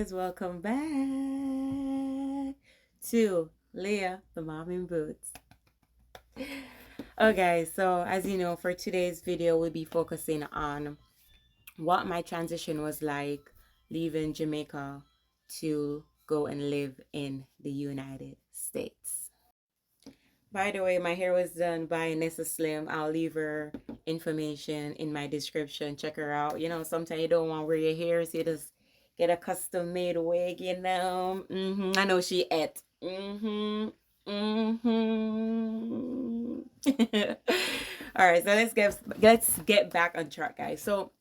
guys, welcome back to Leah the Mom in Boots. Okay, so as you know, for today's video, we'll be focusing on what my transition was like leaving Jamaica to go and live in the United States. By the way, my hair was done by Nessa Slim. I'll leave her information in my description. Check her out. You know, sometimes you don't want to wear your hair, so you just get a custom made wig, you know. I know she ate. All right, so let's get back on track, guys. So,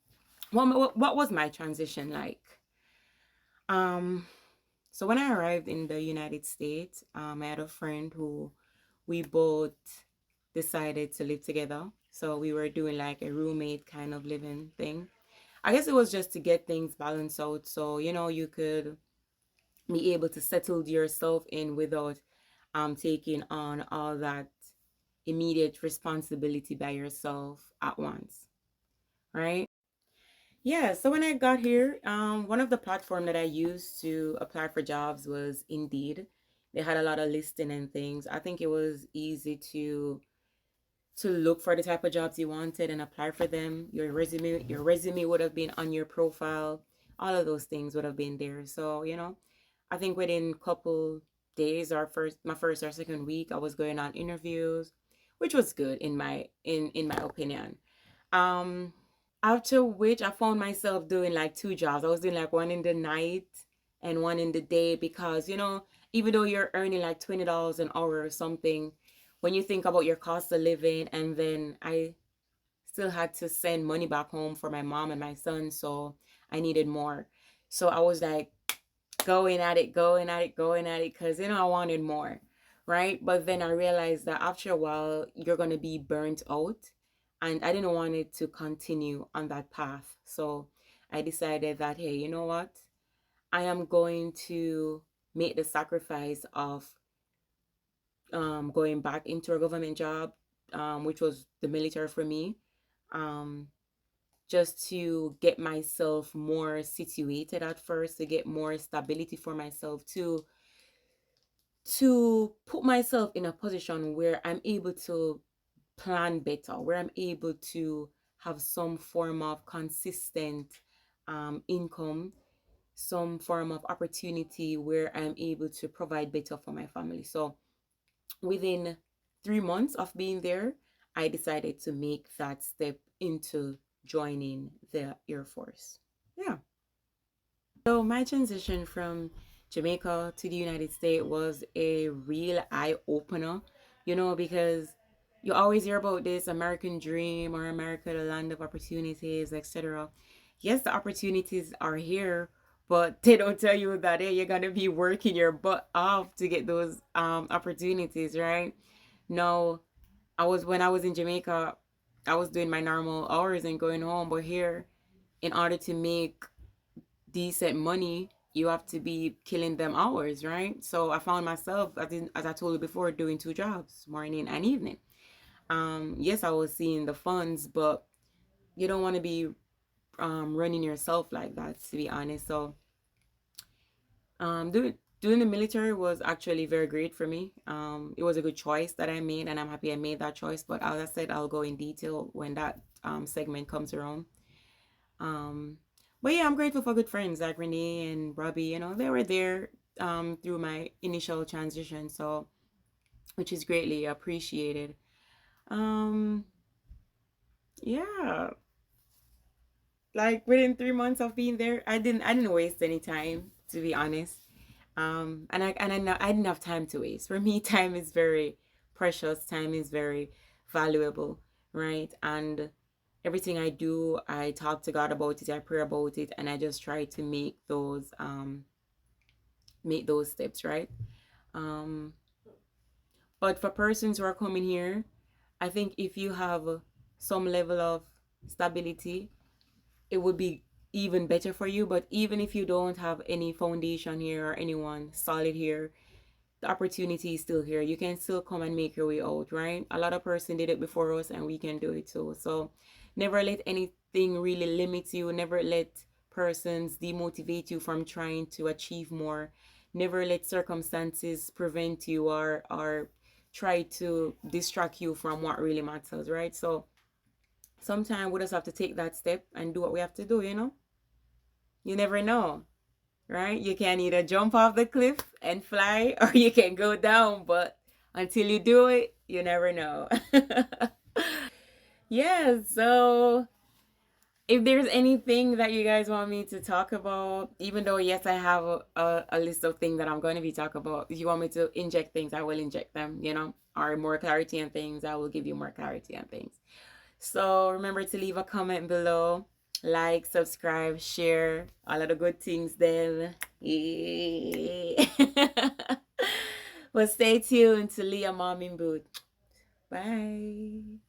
what was my transition like? Um, so when I arrived in the United States, I had a friend who we both decided to live together. So we were doing like a roommate kind of living thing. I guess it was just to get things balanced out. So, you know, you could be able to settle yourself in without taking on all that immediate responsibility by yourself at once. Right? Yeah, so when I got here, one of the platform that I used to apply for jobs was Indeed. They had a lot of listing and things. I think it was easy to look for the type of jobs you wanted and apply for them. Your resume would have been on your profile. All of those things would have been there. So, you know, I think within couple days or my first or second week, I was going on interviews, which was good in my opinion. Um After which I found myself doing like two jobs. I was doing like one in the night and one in the day because, you know, even though you're earning like $20 an hour or something, when you think about your cost of living, and then I still had to send money back home for my mom and my son, so I needed more. So I was like going at it, going at it, going at it, because, you know, I wanted more, right? But then I realized that after a while, you're going to be burnt out. And I didn't want it to continue on that path. So I decided that, hey, you know what? I am going to make the sacrifice of going back into a government job, which was the military for me, um, just to get myself more situated at first, to get more stability for myself, to put myself in a position where I'm able to plan better, where I'm able to have some form of consistent income, some form of opportunity where I'm able to provide better for my family. So within 3 months of being there, I decided to make that step into joining the Air Force. Yeah. So my transition from Jamaica to the United States was a real eye opener, you know, because you always hear about this American dream or America, the land of opportunities, etc. Yes, the opportunities are here, but they don't tell you that, hey, you're gonna be working your butt off to get those opportunities, right? No, when I was in Jamaica, I was doing my normal hours and going home, but here, in order to make decent money, you have to be killing them hours, right? So I found myself, as I told you before, doing two jobs, morning and evening. Yes, I was seeing the funds, but you don't want to be running yourself like that, to be honest. So doing the military was actually very great for me. It was a good choice that I made, and I'm happy I made that choice. But as I said, I'll go in detail when that segment comes around. Um, but yeah, I'm grateful for good friends like Renee and Robbie. You know, they were there through my initial transition, so which is greatly appreciated. Um, yeah, like within 3 months of being there, I didn't waste any time, to be honest. And I know I didn't have time to waste. For me, time is very precious. Time is very valuable, right? And everything I do, I talk to God about it. I pray about it, and I just try to make those steps, right? Um, but for persons who are coming here, I think if you have some level of stability, it would be even better for you. But even if you don't have any foundation here or anyone solid here, the opportunity is still here. You can still come and make your way out, right? A lot of person did it before us, and we can do it too. So never let anything really limit you. Never let persons demotivate you from trying to achieve more. Never let circumstances prevent you or try to distract you from what really matters, right? So sometimes we just have to take that step and do what we have to do, you know? You never know, right? You can either jump off the cliff and fly or you can go down, but until you do it, you never know. Yeah, so if there's anything that you guys want me to talk about, even though yes, I have a list of things that I'm going to be talking about. If you want me to inject things, I will inject them, you know, or more clarity on things, I will give you more clarity on things. So remember to leave a comment below, like, subscribe, share, all of the good things then. Yeah. Well, stay tuned to Leah Mom in Boot. Bye.